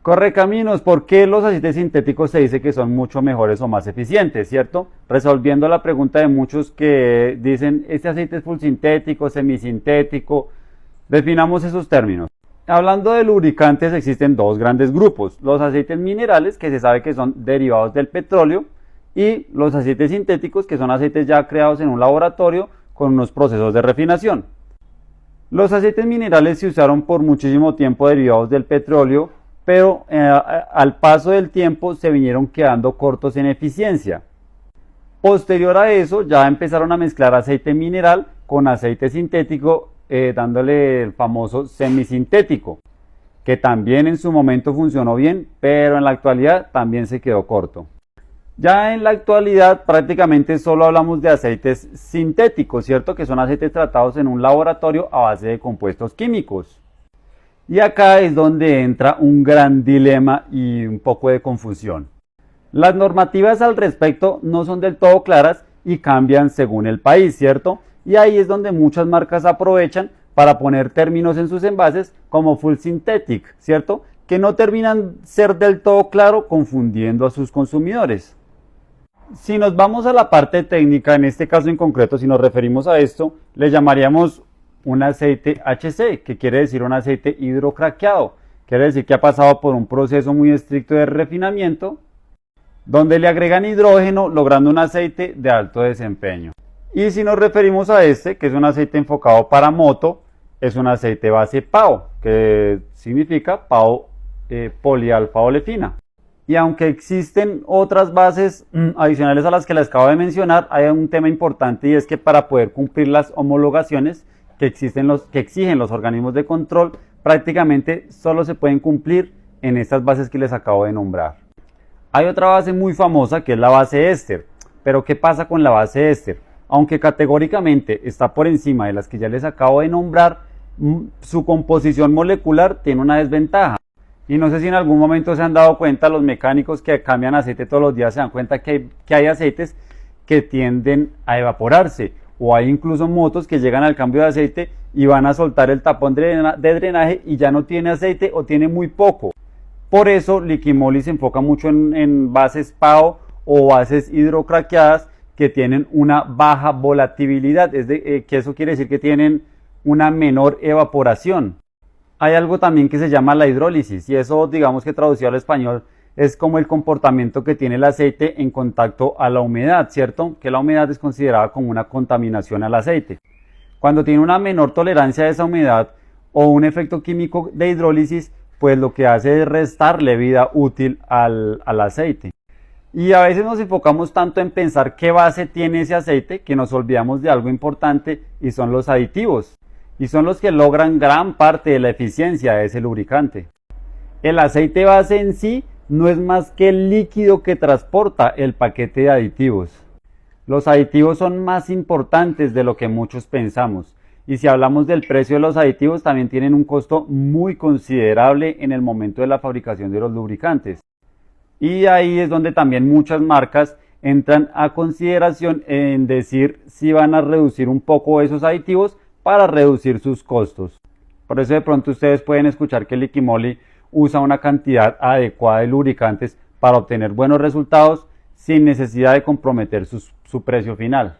Correcaminos, ¿por qué los aceites sintéticos se dice que son mucho mejores o más eficientes, cierto? Resolviendo la pregunta de muchos que dicen, este aceite es full sintético, semisintético, definamos esos términos. Hablando de lubricantes, existen dos grandes grupos, los aceites minerales, que se sabe que son derivados del petróleo, y los aceites sintéticos, que son aceites ya creados en un laboratorio con unos procesos de refinación. Los aceites minerales se usaron por muchísimo tiempo derivados del petróleo, pero al paso del tiempo se vinieron quedando cortos en eficiencia. Posterior a eso ya empezaron a mezclar aceite mineral con aceite sintético, dándole el famoso semisintético, que también en su momento funcionó bien, pero en la actualidad también se quedó corto. Ya en la actualidad prácticamente solo hablamos de aceites sintéticos, ¿cierto? Que son aceites tratados en un laboratorio a base de compuestos químicos. Y acá es donde entra un gran dilema y un poco de confusión. Las normativas al respecto no son del todo claras y cambian según el país, ¿cierto? Y ahí es donde muchas marcas aprovechan para poner términos en sus envases como full synthetic, ¿cierto? Que no terminan ser del todo claro, confundiendo a sus consumidores. Si nos vamos a la parte técnica, en este caso en concreto, si nos referimos a esto, le llamaríamos un aceite HC, que quiere decir un aceite hidrocraqueado. Quiere decir que ha pasado por un proceso muy estricto de refinamiento, donde le agregan hidrógeno, logrando un aceite de alto desempeño. Y si nos referimos a este, que es un aceite enfocado para moto, es un aceite base PAO, que significa PAO polialfa olefina. Y aunque existen otras bases adicionales a las que les acabo de mencionar, hay un tema importante y es que para poder cumplir las homologaciones que exigen los organismos de control, prácticamente solo se pueden cumplir en estas bases que les acabo de nombrar. Hay otra base muy famosa que es la base éster, pero ¿qué pasa con la base éster? Aunque categóricamente está por encima de las que ya les acabo de nombrar, su composición molecular tiene una desventaja. Y no sé si en algún momento se han dado cuenta, los mecánicos que cambian aceite todos los días se dan cuenta que hay aceites que tienden a evaporarse. O hay incluso motos que llegan al cambio de aceite y van a soltar el tapón de drenaje y ya no tiene aceite o tiene muy poco. Por eso Liquimoli se enfoca mucho en bases PAO o bases hidrocraqueadas que tienen una baja volatilidad, que eso quiere decir que tienen una menor evaporación. Hay algo también que se llama la hidrólisis y eso, digamos que traducido al español, es como el comportamiento que tiene el aceite en contacto a la humedad, ¿cierto? Que la humedad es considerada como una contaminación al aceite. Cuando tiene una menor tolerancia a esa humedad o un efecto químico de hidrólisis, pues lo que hace es restarle vida útil al aceite. Y a veces nos enfocamos tanto en pensar qué base tiene ese aceite que nos olvidamos de algo importante y son los aditivos. Y son los que logran gran parte de la eficiencia de ese lubricante. El aceite base en sí no es más que el líquido que transporta el paquete de aditivos. Los aditivos son más importantes de lo que muchos pensamos. Y si hablamos del precio de los aditivos, también tienen un costo muy considerable en el momento de la fabricación de los lubricantes. Y ahí es donde también muchas marcas entran a consideración en decir si van a reducir un poco esos aditivos para reducir sus costos. Por eso de pronto ustedes pueden escuchar que Liquimoli usa una cantidad adecuada de lubricantes para obtener buenos resultados sin necesidad de comprometer su precio final.